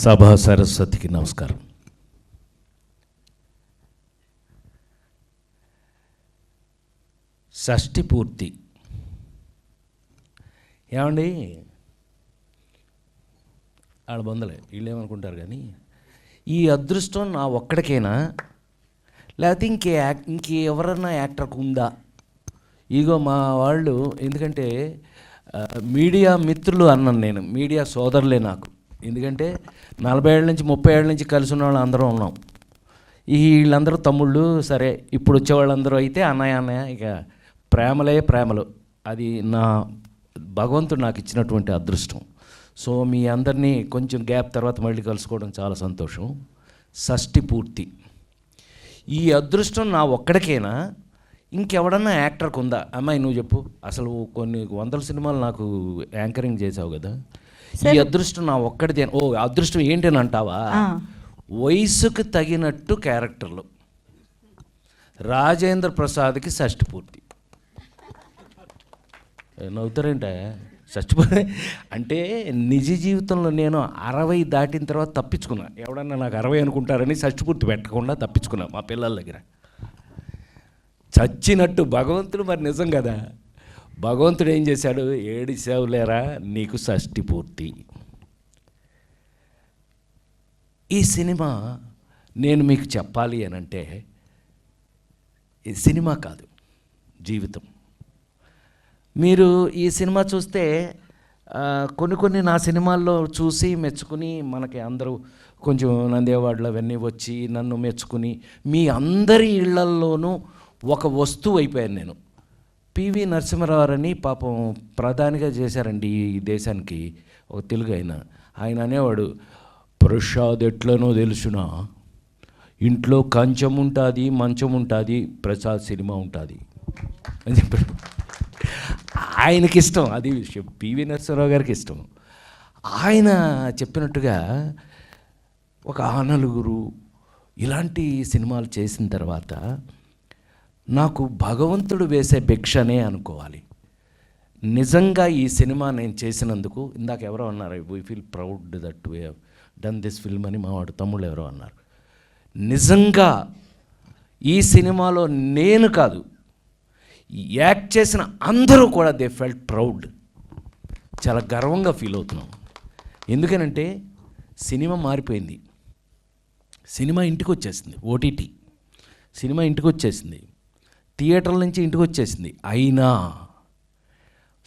సభా సరస్వతికి నమస్కారం. షష్ఠి పూర్తి ఏమండి, వాళ్ళ బంధులే వీళ్ళు ఏమనుకుంటారు కానీ ఈ అదృష్టం నా ఒక్కడికైనా లేకపోతే ఇంకెవరన్నా యాక్టర్కి ఉందా? ఇగో మా వాళ్ళు, ఎందుకంటే మీడియా మిత్రులు అన్నాను నేను, మీడియా సోదరులే నాకు. ఎందుకంటే 40 ఏళ్ళ నుంచి 30 ఏళ్ళ నుంచి కలిసి ఉన్న వాళ్ళు అందరూ ఉన్నాం. వీళ్ళందరూ తమ్ముళ్ళు. సరే, ఇప్పుడు వచ్చేవాళ్ళందరూ అయితే అన్నయ్య ఇక ప్రేమలు. అది నా భగవంతుడు నాకు ఇచ్చినటువంటి అదృష్టం. సో మీ అందరినీ కొంచెం గ్యాప్ తర్వాత మళ్ళీ కలుసుకోవడం చాలా సంతోషం. షష్ఠి పూర్తి. ఈ అదృష్టం నా ఒక్కడికైనా ఇంకెవడన్నా యాక్టర్కి ఉందా? అమ్మాయి నువ్వు చెప్పు. అసలు కొన్ని 100 సినిమాలు నాకు యాంకరింగ్ చేసావు కదా, ఈ అదృష్టం నా ఒక్కడిదే. ఓ అదృష్టం ఏంటని అంటావా? వయసుకు తగినట్టు క్యారెక్టర్లు. రాజేంద్ర ప్రసాద్కి షష్ఠి పూర్తి. నవ్వుతారేంటే? షష్ఠి పూర్తి అంటే నిజ జీవితంలో నేను 60 దాటిన తర్వాత తప్పించుకున్నా. ఎవడన్నా నాకు 60 అనుకుంటారని షష్ఠి పూర్తి పెట్టకుండా తప్పించుకున్నా మా పిల్లల దగ్గర. చచ్చినట్టు భగవంతుడు మరి నిజం కదా. భగవంతుడు ఏం చేశాడు? ఏడిసావులేరా నీకు షష్ఠి పూర్తి. ఈ సినిమా నేను మీకు చెప్పాలి అని అంటే, ఈ సినిమా కాదు, జీవితం. మీరు ఈ సినిమా చూస్తే కొన్ని నా సినిమాల్లో చూసి మెచ్చుకుని మనకి అందరూ కొంచెం నంది అవార్డులు అవన్నీ వచ్చి నన్ను మెచ్చుకుని మీ అందరి ఇళ్లల్లోనూ ఒక వస్తువు అయిపోయాను నేను. పివి నరసింహారావు అని పాపం ప్రధానిగా చేశారండి ఈ దేశానికి, ఒక తెలుగు ఆయన అనేవాడు, ప్రసాద్ ఎట్లనో తెలుసునా, ఇంట్లో కంచం ఉంటుంది, మంచం ఉంటుంది, ప్రసాద్ సినిమా ఉంటుంది అని చెప్పాడు. ఆయనకి ఇష్టం అది విషయం, పివి నరసింహారావు గారికి ఇష్టం. ఆయన చెప్పినట్టుగా ఒక నలుగురు ఇలాంటి సినిమాలు చేసిన తర్వాత నాకు భగవంతుడు వేసే భిక్షనే అనుకోవాలి. నిజంగా ఈ సినిమా నేను చేసినందుకు, ఇందాక ఎవరో అన్నారు, we feel proud that we have done this film అని మా వాడు తమ్ముళ్ళు ఎవరో అన్నారు. నిజంగా ఈ సినిమాలో నేను కాదు, యాక్ట్ చేసిన అందరూ కూడా దే ఫెల్ట్ ప్రౌడ్. చాలా గర్వంగా ఫీల్ అవుతున్నాం. ఎందుకనంటే సినిమా మారిపోయింది. సినిమా ఇంటికి వచ్చేసింది, ఓటీటీ సినిమా ఇంటికి వచ్చేసింది, థియేటర్ల నుంచి ఇంటికి వచ్చేసింది. అయినా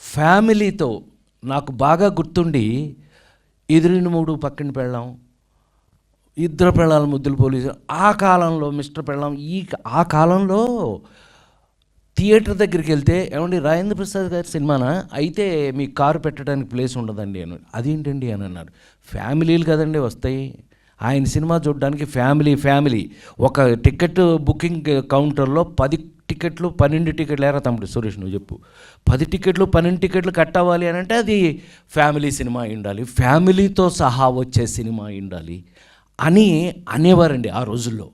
ఫ్యామిలీతో నాకు బాగా గుర్తుండి, ఎదురిన 3 పక్కన పెళ్ళాం, ఇద్దరు పెళ్ళాలి ముద్దులు పోలీసు, ఆ కాలంలో మిస్టర్ పెళ్ళాం, ఆ కాలంలో థియేటర్ దగ్గరికి వెళ్తే ఏమండి రాజేంద్ర ప్రసాద్ గారి సినిమానా, అయితే మీ కారు పెట్టడానికి ప్లేస్ ఉండదండి అని. అదేంటండి అని అన్నారు. ఫ్యామిలీలు కదండి వస్తాయి, ఆయన సినిమా చూడడానికి ఫ్యామిలీ. ఒక టికెట్ బుకింగ్ కౌంటర్లో 10 టికెట్లు 12 టికెట్లు ఏరా తమ్ముడు సురేష్ నువ్వు చెప్పు, 10 టికెట్లు 12 టికెట్లు కట్ అవ్వాలి అని అంటే అది ఫ్యామిలీ సినిమా ఉండాలి, ఫ్యామిలీతో సహా వచ్చే సినిమా ఉండాలి అని అనేవారండి ఆ రోజుల్లో.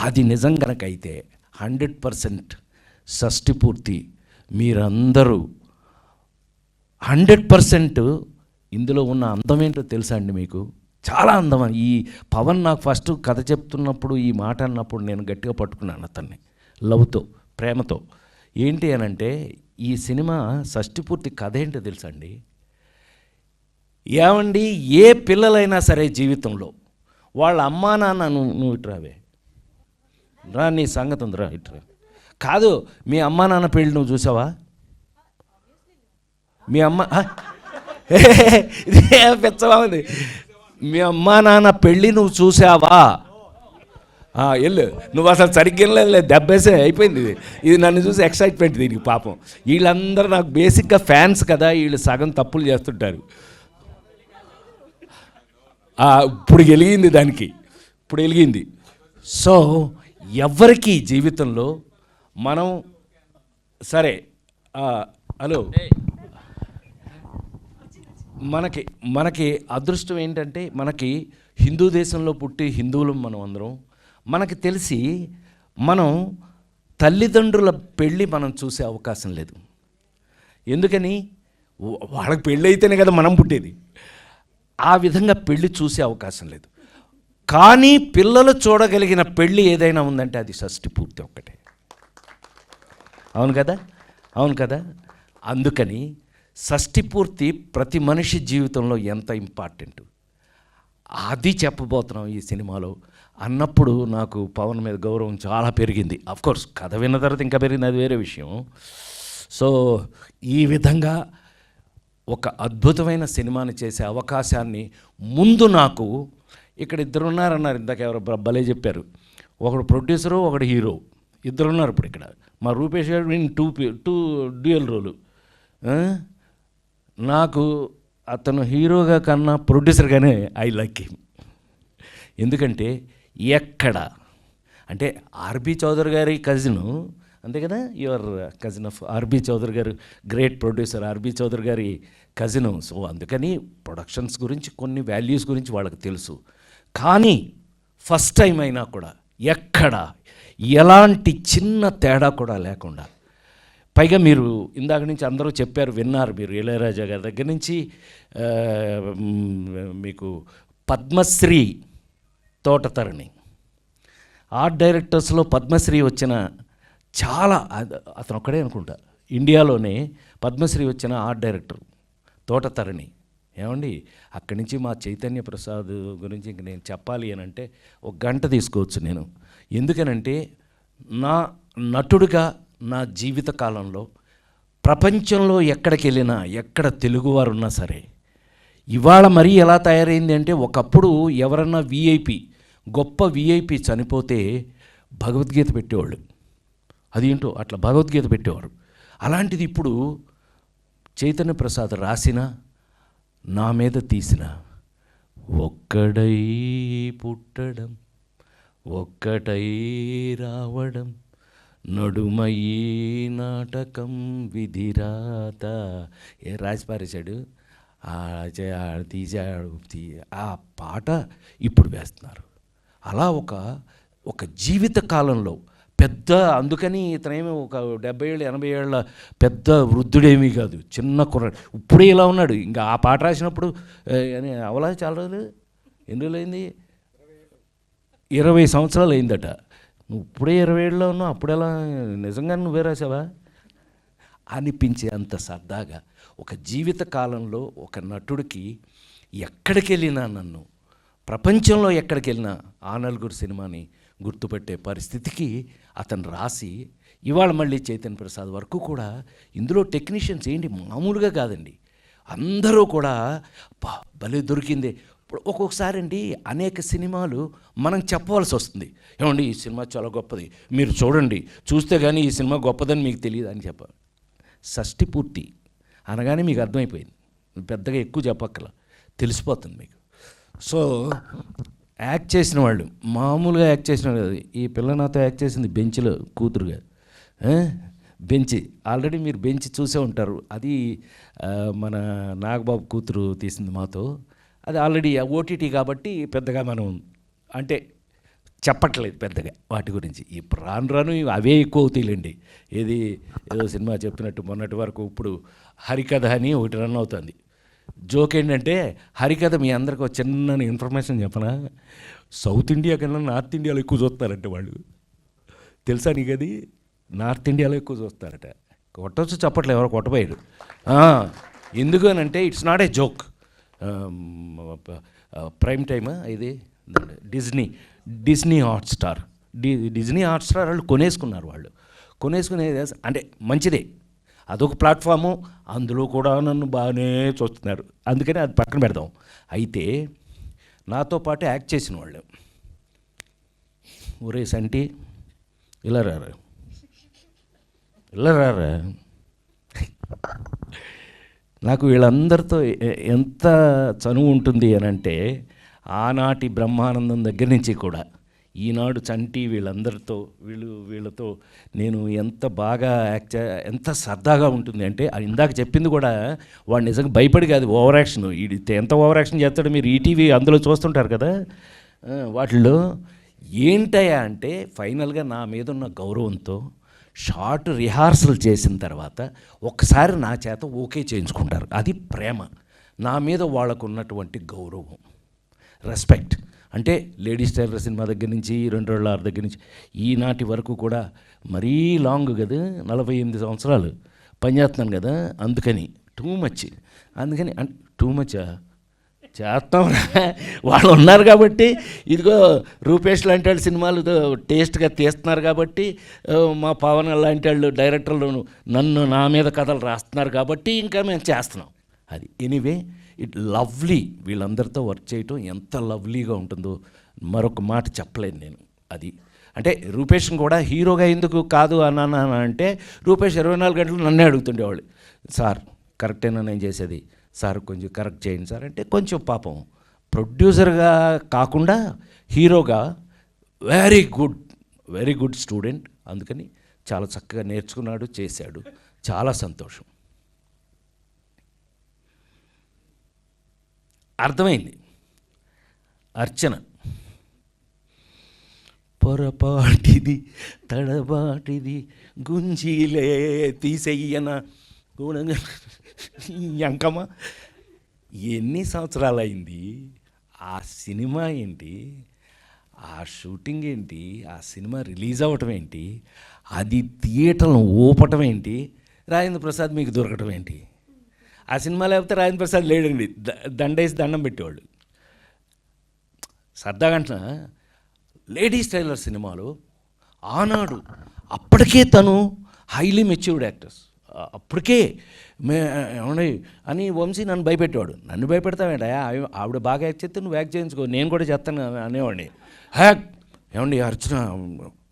అది నిజం కనుకైతే 100% షష్ఠి పూర్తి మీరందరూ 100% ఇందులో ఉన్న అందం ఏంటో తెలుసా అండి మీకు? చాలా అందం. ఈ పవన్ నాకు ఫస్ట్ కథ చెప్తున్నప్పుడు ఈ మాట అన్నప్పుడు నేను గట్టిగా పట్టుకున్నాను అతన్ని, లవ్తో, ప్రేమతో. ఏంటి అని అంటే ఈ సినిమా షష్ఠి పూర్తి కథ ఏంటో తెలుసా అండి? ఏమండి, ఏ పిల్లలైనా సరే జీవితంలో వాళ్ళ అమ్మా నాన్న, నువ్వు ఇట్రావే రా, నీ సంగతి ఉందిరా ఇట్రా. కాదు, మీ అమ్మా నాన్న పెళ్ళి నువ్వు చూసావా? మీ అమ్మ ఇదే పెచ్చవా ఉంది. మీ అమ్మా నాన్న పెళ్ళి నువ్వు చూసావా? వెళ్ళు, నువ్వు అసలు సరిగ్గా లేదు, దెబ్బేసే అయిపోయింది. ఇది నన్ను చూసి ఎక్సైట్మెంట్ దీనికి. పాపం వీళ్ళందరూ నాకు బేసిక్గా ఫ్యాన్స్ కదా, వీళ్ళు సగం తప్పులు చేస్తుంటారు. ఇప్పుడు వెలిగింది. సో ఎవరికి జీవితంలో మనం సరే, హలో, మనకి అదృష్టం ఏంటంటే, మనకి హిందూ దేశంలో పుట్టి హిందువులం మనం అందరం. మనకి తెలిసి మనం తల్లిదండ్రుల పెళ్ళి మనం చూసే అవకాశం లేదు. ఎందుకని? వాళ్ళకి పెళ్ళి అయితేనే కదా మనం పుట్టేది. ఆ విధంగా పెళ్ళి చూసే అవకాశం లేదు. కానీ పిల్లలు చూడగలిగిన పెళ్ళి ఏదైనా ఉందంటే అది షష్ఠి పూర్తి ఒక్కటే. అవును కదా, అవును కదా. అందుకని షష్ఠి పూర్తి ప్రతి మనిషి జీవితంలో ఎంత ఇంపార్టెంట్ అది చెప్పబోతున్నాం ఈ సినిమాలో అన్నప్పుడు నాకు పవన్ మీద గౌరవం చాలా పెరిగింది. అఫ్కోర్స్ కథ విన్న తర్వాత ఇంకా పెరిగింది, అది వేరే విషయం. సో ఈ విధంగా ఒక అద్భుతమైన సినిమాని చేసే అవకాశాన్ని ముందు నాకు ఇక్కడ ఇద్దరు ఉన్నారన్నారు, ఇందాక ఎవరు భలే చెప్పారు, ఒకడు ప్రొడ్యూసరు ఒకడు హీరో, ఇద్దరు ఉన్నారు ఇప్పుడు ఇక్కడ. మా రూపేష్ గారు టూ డ్యూయల్ రోలు. నాకు అతను హీరోగా కన్నా ప్రొడ్యూసర్గానే ఐ లైక్ హిమ్. ఎందుకంటే ఎక్కడ అంటే ఆర్బి చౌదరి గారి కజిను, అంతే కదా, your cousin of R B Choudary గారు, గ్రేట్ ప్రొడ్యూసర్ ఆర్బి చౌదరి గారి కజిను. సో అందుకని ప్రొడక్షన్స్ గురించి కొన్ని వాల్యూస్ గురించి వాళ్ళకి తెలుసు. కానీ ఫస్ట్ టైం అయినా కూడా ఎక్కడ ఎలాంటి చిన్న తేడా కూడా లేకుండా, పైగా మీరు ఇందాక నుంచి అందరూ చెప్పారు, విన్నారు మీరు, ఇళయరాజా గారి దగ్గర నుంచి మీకు పద్మశ్రీ తోటతరణి, ఆర్ట్ డైరెక్టర్స్లో పద్మశ్రీ వచ్చిన చాలా, అతను ఒక్కడే అనుకుంటా ఇండియాలోనే పద్మశ్రీ వచ్చిన ఆర్ట్ డైరెక్టర్ తోటతరణి. ఏమండి, అక్కడి నుంచి మా చైతన్య ప్రసాద్ గురించి ఇంక నేను చెప్పాలి అని అంటే ఒక గంట తీసుకోవచ్చు నేను. ఎందుకనంటే నా నటుడిగా నా జీవిత కాలంలో ప్రపంచంలో ఎక్కడికి వెళ్ళినా, ఎక్కడ తెలుగువారు ఉన్నా సరే, ఇవాళ మరీ ఎలా తయారైంది అంటే, ఒకప్పుడు ఎవరన్నా విఐపి, గొప్ప విఐపి చనిపోతే భగవద్గీత పెట్టేవాళ్ళు, అదేంటో అట్లా భగవద్గీత పెట్టేవారు. అలాంటిది ఇప్పుడు చైతన్య ప్రసాద్ రాసిన, నా మీద తీసిన ఒక్కడై పుట్టడం ఒక్కటై రావడం నడుమయీ నాటకం విధిరాత, ఏ రాసి పారేశాడు, తీసాడు. ఆ పాట ఇప్పుడు వేస్తున్నారు. అలా ఒక జీవిత కాలంలో పెద్ద, అందుకని ఇతనేమీ ఒక 70 ఏళ్ళు 80 ఏళ్ళ పెద్ద వృద్ధుడేమీ కాదు, చిన్న కుర్రాడు. ఇప్పుడే ఇలా ఉన్నాడు. ఇంకా ఆ పాట రాసినప్పుడు అవలా చాలా రోజులు, ఎన్ని రోజులు అయింది, 20 సంవత్సరాలు అయిందట. నువ్వు ఇప్పుడే 20 ఏళ్ళలో ఉన్నావు, అప్పుడెలా, నిజంగా నువ్వే రాసావా అనిపించే అంత సరదాగా ఒక జీవిత కాలంలో ఒక నటుడికి ఎక్కడికి వెళ్ళినా, నన్ను ప్రపంచంలో ఎక్కడికి వెళ్ళినా ఆ నలుగురు సినిమాని గుర్తుపెట్టే పరిస్థితికి అతను రాసి, ఇవాళ మళ్ళీ చైతన్య ప్రసాద్ వరకు కూడా ఇందులో టెక్నీషియన్స్ ఏంటి మామూలుగా కాదండి, అందరూ కూడా భలే దొరికింది. ఇప్పుడు ఒక్కొక్కసారి అండి అనేక సినిమాలు మనం చెప్పవలసి వస్తుంది, ఏమండి ఈ సినిమా చాలా గొప్పది, మీరు చూడండి, చూస్తే కానీ ఈ సినిమా గొప్పదని మీకు తెలియదు అని చెప్పాలి. షష్ఠి పూర్తి అనగానే మీకు అర్థమైపోయింది, పెద్దగా ఎక్కువ చెప్పక్కల, తెలిసిపోతుంది మీకు. సో యాక్ట్ చేసిన వాళ్ళు మామూలుగా యాక్ట్ చేసిన వాళ్ళు, ఈ పిల్ల నాతో యాక్ట్ చేసింది బెంచ్లో కూతురుగా, బెంచ్ ఆల్రెడీ మీరు బెంచ్ చూసే ఉంటారు, అది మన నాగబాబు కూతురు తీసింది మాతో. అది ఆల్రెడీ ఓటీటీ కాబట్టి పెద్దగా మనం అంటే చెప్పట్లేదు పెద్దగా వాటి గురించి. ఈ రాను అవే ఎక్కువ అవుతాయిలేండి. ఏదో సినిమా చెప్తున్నట్టు మొన్నటి వరకు ఇప్పుడు హరికథ అని ఒకటి రన్ అవుతుంది. జోక్ ఏంటంటే, హరికథ మీ అందరికి ఒక చిన్న ఇన్ఫర్మేషన్ చెప్పనా, సౌత్ ఇండియా కన్నా నార్త్ ఇండియాలో ఎక్కువ చూస్తారంటే వాళ్ళు, తెలుసా నీకు అది? నార్త్ ఇండియాలో ఎక్కువ చూస్తారట. కొట్టవచ్చు, చెప్పట్లేదు, ఎవరు కొట్టబోయాడు. ఎందుకు అని అంటే, it's not a joke. Prime టైమా ఇది, డిజ్నీ హాట్స్టార్ వాళ్ళు కొనేసుకున్నారు. కొనేసుకునే అంటే మంచిదే, అదొక ప్లాట్ఫాము, అందులో కూడా నన్ను బాగానే చూస్తున్నారు, అందుకని అది పక్కన పెడదాం. అయితే నాతో పాటు యాక్ట్ చేసిన వాళ్ళు, ఒరే సంటి ఇలా రారా, నాకు వీళ్ళందరితో ఎంత చనువు ఉంటుంది అని అంటే, ఆనాటి బ్రహ్మానందం దగ్గర నుంచి కూడా ఈనాడు చంటి వీళ్ళందరితో వీళ్ళతో నేను ఎంత బాగా ఎంత సరదాగా ఉంటుంది అంటే, ఇందాక చెప్పింది కూడా వాడు నిజంగా భయపడి కాదు, ఓవర్ యాక్షన్. ఎంత ఓవర్ యాక్షన్ చేస్తాడో మీరు ఈటీవీ అందులో చూస్తుంటారు కదా, వాటిల్లో ఏంటయ్యా అంటే, ఫైనల్గా నా మీద ఉన్న గౌరవంతో షార్ట్ రిహార్సల్ చేసిన తర్వాత ఒక్కసారి నా చేత ఓకే చేయించుకుంటారు. అది ప్రేమ. నా మీద వాళ్ళకు ఉన్నటువంటి గౌరవం, రెస్పెక్ట్. అంటే లేడీస్ టైలర్ సినిమా దగ్గర నుంచి 2 దగ్గర నుంచి ఈనాటి వరకు కూడా మరీ లాంగ్ కదా, 48 సంవత్సరాలు పనిచేస్తున్నాను కదా, అందుకని టూ మచ్. అందుకని టూ మచ్ చేస్తాం. వాళ్ళు ఉన్నారు కాబట్టి, ఇదిగో రూపేష్ లాంటి వాళ్ళు సినిమాలు టేస్ట్గా తీస్తున్నారు కాబట్టి, మా పవన్ లాంటి వాళ్ళు డైరెక్టర్లు నా మీద కథలు రాస్తున్నారు కాబట్టి ఇంకా మేము చేస్తున్నాం. అది ఎనీవే ఇట్ లవ్లీ. వీళ్ళందరితో వర్క్ చేయటం ఎంత లవ్లీగా ఉంటుందో మరొక మాట చెప్పలేను నేను. అది అంటే రూపేష్ని కూడా హీరోగా ఎందుకు కాదు అన్నాను అంటే, రూపేష్ 24 గంటలు నన్నే అడుగుతుండేవాళ్ళు, సార్ కరెక్టేనా నేను చేసేది, సార్ కొంచెం కరెక్ట్ చేయండి సార్ అంటే. కొంచెం పాపం ప్రొడ్యూసర్గా కాకుండా హీరోగా వెరీ గుడ్ స్టూడెంట్. అందుకని చాలా చక్కగా నేర్చుకున్నాడు, చేశాడు. చాలా సంతోషం. అర్థమైంది. అర్చన పొరపాటిది తడబాటిది గుంజీలే తీసెయ్యన ఎంకమ్మ. ఎన్ని సంవత్సరాలు అయింది ఆ సినిమా ఏంటి, ఆ షూటింగ్ ఏంటి, ఆ సినిమా రిలీజ్ అవ్వటం ఏంటి, అది థియేటర్ను ఊపటం ఏంటి, రాజేంద్ర ప్రసాద్ మీకు దొరకటం ఏంటి. ఆ సినిమా లేకపోతే రాజేంద్ర ప్రసాద్ లేడండి, దండేసి దండం పెట్టేవాళ్ళు. సరదాగంట లేడీస్ టైలర్ సినిమాలో ఆనాడు అప్పటికే తను హైలీ మెచ్యూర్డ్ యాక్టర్స్, అప్పటికే ఏమండి అని వంశీ నన్ను భయపెట్టేవాడు. నన్ను భయపెడతావేంట, ఆవిడ బాగా యాక్ట్ చేస్తే నువ్వు యాక్ట్ చేయించుకో, నేను కూడా చేస్తాను అనేవాడిని. హ్యాక్ ఏమండి అర్చన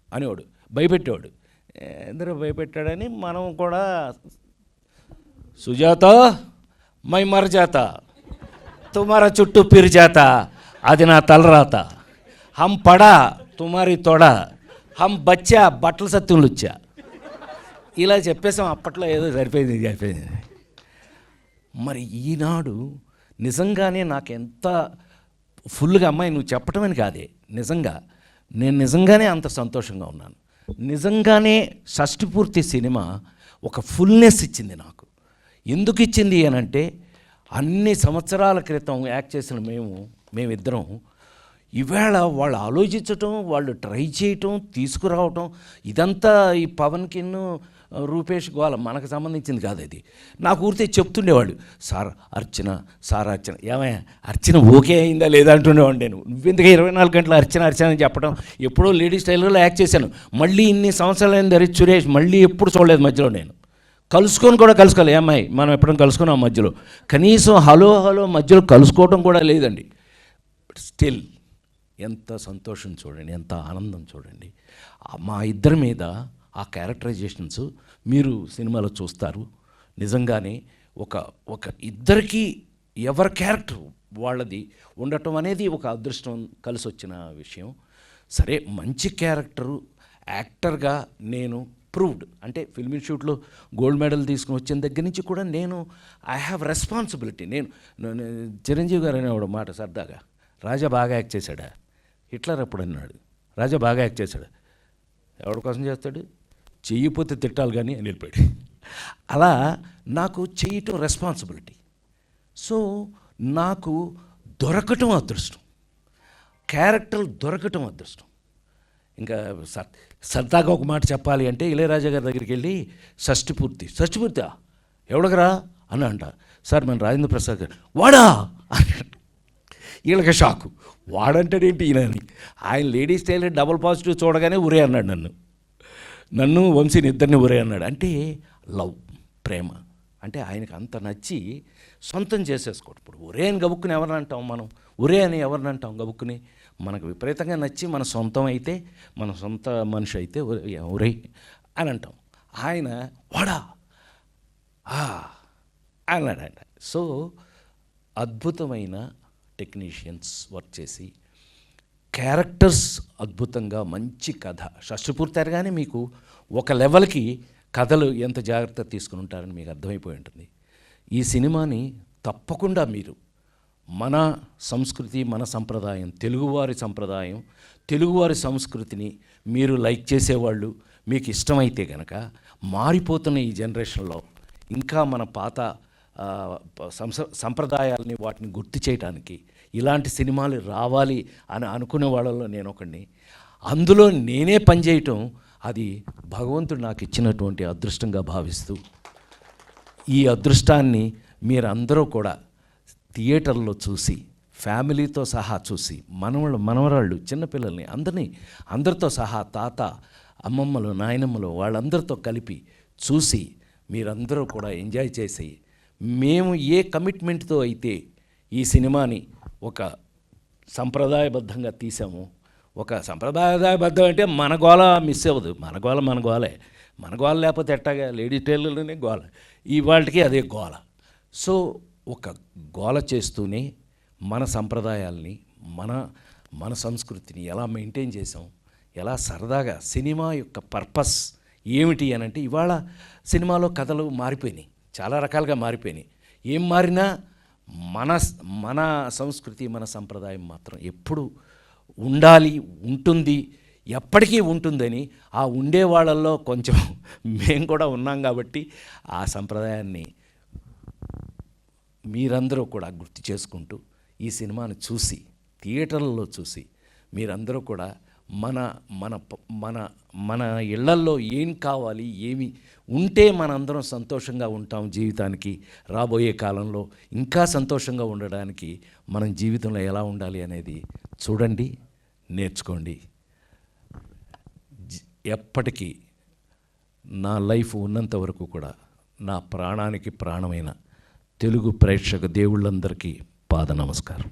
అనేవాడు, భయపెట్టేవాడు. ఎందరో భయపెట్టాడని మనం కూడా సుజాత మై మర జాత తుమారా చుట్టూ పిరి జాత, అది నా తలరాత, హం పడా తుమారి తొడ, హం బచ్చా బట్టల సత్యం లుచ్చా, ఇలా చెప్పేసాం. అప్పట్లో ఏదో సరిపోయింది. మరి ఈనాడు నిజంగానే నాకు ఎంత ఫుల్గా, అమ్మాయి నువ్వు చెప్పటం అని కాదే, నేను నిజంగానే అంత సంతోషంగా ఉన్నాను. నిజంగానే షష్టిపూర్తి సినిమా ఒక ఫుల్నెస్ ఇచ్చింది నాకు. ఎందుకు ఇచ్చింది అని అంటే, అన్ని సంవత్సరాల క్రితం యాక్ట్ చేసిన మేమిద్దరం ఈవేళ వాళ్ళు ఆలోచించటం, వాళ్ళు ట్రై చేయటం, తీసుకురావటం, ఇదంతా ఈ పవన్కిన్ను రూపేష్ గోల మనకు సంబంధించింది కాదు. అది నాకు ఊరితే చెప్తుండేవాళ్ళు, సార్ అర్చన ఏమయ్యా అర్చన ఓకే అయిందా లేదా అంటుండేవాడు. నేను నువ్వెందుకు 24 గంటలు అర్చన అని చెప్పడం. ఎప్పుడో లేడీస్ టైలర్లో యాక్ట్ చేశాను, మళ్ళీ ఇన్ని సంవత్సరాలైంది హరీష్ సురేష్, మళ్ళీ ఎప్పుడు చూడలేదు మధ్యలో. నేను కలుసుకోవాలి అమ్మాయి, మనం ఎప్పుడైనా కలుసుకున్నాం మధ్యలో, కనీసం హలో మధ్యలో కలుసుకోవడం కూడా లేదండి. బట్ స్టిల్ ఎంత సంతోషం చూడండి, ఎంత ఆనందం చూడండి. మా ఇద్దరి మీద ఆ క్యారెక్టరైజేషన్స్ మీరు సినిమాలో చూస్తారు. నిజంగానే ఒక ఇద్దరికి ఎవరి క్యారెక్టర్ వాళ్ళది ఉండటం అనేది ఒక అదృష్టం కలిసి వచ్చిన విషయం. సరే, మంచి క్యారెక్టరు యాక్టర్గా నేను ప్రూవ్డ్. అంటే ఫిల్మ్ ఇన్స్టిట్యూట్లో గోల్డ్ మెడల్ తీసుకుని వచ్చిన దగ్గర నుంచి కూడా నేను ఐ హ్యావ్ రెస్పాన్సిబిలిటీ. నేను చిరంజీవి గారు అనేవాడు మాట సరదాగా, రాజా బాగా యాక్ట్ చేశాడా, హిట్లర్ అప్పుడు అన్నాడు, రాజా బాగా యాక్ట్ చేశాడు, ఎవరి కోసం చేస్తాడు, చెయ్యిపోతే తిట్టాలి కానీ అని వెళ్ళిపోయాడు. అలా నాకు చేయటం రెస్పాన్సిబిలిటీ. సో నాకు దొరకటం అదృష్టం, క్యారెక్టర్లు దొరకటం అదృష్టం. ఇంకా సరదాగా ఒక మాట చెప్పాలి అంటే, ఇళయరాజా గారి దగ్గరికి వెళ్ళి షష్టిపూర్తి ఎవడగరా అని అంట. సార్ మన రాజేంద్ర ప్రసాద్ గారు, వాడా అన్నాడు. వీళ్ళకి షాకు, వాడంటాడేంటి ఈయనని. ఆయన లేడీస్ టైలర్ డబుల్ పాజిటివ్ చూడగానే ఉరే అన్నాడు, నన్ను వంశీని ఇద్దరిని ఉరే అన్నాడు. అంటే లవ్, ప్రేమ అంటే ఆయనకు అంత నచ్చి సొంతం చేసేసుకోవడం. ఇప్పుడు ఒరే అని గబుక్కుని ఎవరిని అంటాం మనం, ఒరే అని ఎవరిని అంటాం గబుక్కుని. మనకు విపరీతంగా నచ్చి మన సొంతం అయితే, మన సొంత మనిషి అయితే ఒరే అని అంటాం. ఆయన వాడా అన్నాడంట. సో అద్భుతమైన టెక్నీషియన్స్ వర్క్ చేసి, క్యారెక్టర్స్ అద్భుతంగా, మంచి కథ. షష్టిపూర్తి కానీ మీకు ఒక లెవెల్కి కథలు ఎంత జాగ్రత్త తీసుకుని ఉంటారని మీకు అర్థమైపోయి ఉంటుంది. ఈ సినిమాని తప్పకుండా మీరు మన సంస్కృతి, మన సంప్రదాయం, తెలుగువారి సంప్రదాయం, తెలుగువారి సంస్కృతిని మీరు లైక్ చేసేవాళ్ళు, మీకు ఇష్టమైతే కనుక, మారిపోతున్న ఈ జనరేషన్లో ఇంకా మన పాత సంప్రదాయాలని వాటిని గుర్తు చేయడానికి ఇలాంటి సినిమాలు రావాలి అని అనుకునే వాళ్ళలో నేను ఒకడిని. అందులో నేనే పనిచేయటం అది భగవంతుడు నాకు ఇచ్చినటువంటి అదృష్టంగా భావిస్తూ, ఈ అదృష్టాన్ని మీరందరూ కూడా థియేటర్లో చూసి ఫ్యామిలీతో సహా చూసి మనవరాళ్ళు చిన్నపిల్లల్ని అందరితో సహా తాత అమ్మమ్మలు నాయనమ్మలు వాళ్ళందరితో కలిపి చూసి మీరందరూ కూడా ఎంజాయ్ చేసి, మేము ఏ కమిట్మెంట్తో అయితే ఈ సినిమాని ఒక సంప్రదాయబద్ధంగా తీసాము, ఒక సంప్రదాయబద్ధం అంటే మన గోల మిస్ అవ్వదు, మన గోల లేకపోతే ఎట్టాగా లేడీ టైలర్లోనే గోల, ఇవాళకి అదే గోల. సో ఒక గోల చేస్తూనే మన సంప్రదాయాల్ని మన సంస్కృతిని ఎలా మెయింటైన్ చేసాం, ఎలా సరదాగా సినిమా యొక్క పర్పస్ ఏమిటి అని అంటే, ఇవాళ సినిమాలో కథలు మారిపోయినాయి, చాలా రకాలుగా మారిపోయినాయి. ఏం మారినా మన సంస్కృతి మన సంప్రదాయం మాత్రం ఎప్పుడు ఉండాలి, ఉంటుంది, ఎప్పటికీ ఉంటుందని ఆ ఉండే వాళ్ళల్లో కొంచెం మేము కూడా ఉన్నాం కాబట్టి ఆ సంప్రదాయాన్ని మీరందరూ కూడా గుర్తు చేసుకుంటూ ఈ సినిమాను చూసి థియేటర్లలో చూసి మీరందరూ కూడా మన మన మన మన ఇళ్లల్లో ఏం కావాలి, ఏమి ఉంటే మనందరం సంతోషంగా ఉంటాం, జీవితానికి రాబోయే కాలంలో ఇంకా సంతోషంగా ఉండడానికి మనం జీవితంలో ఎలా ఉండాలి అనేది చూడండి, నేర్చుకోండి. ఎప్పటికీ నా లైఫ్ ఉన్నంత వరకు కూడా నా ప్రాణానికి ప్రాణమైన తెలుగు ప్రేక్షక దేవుళ్ళందరికీ పాద నమస్కారం.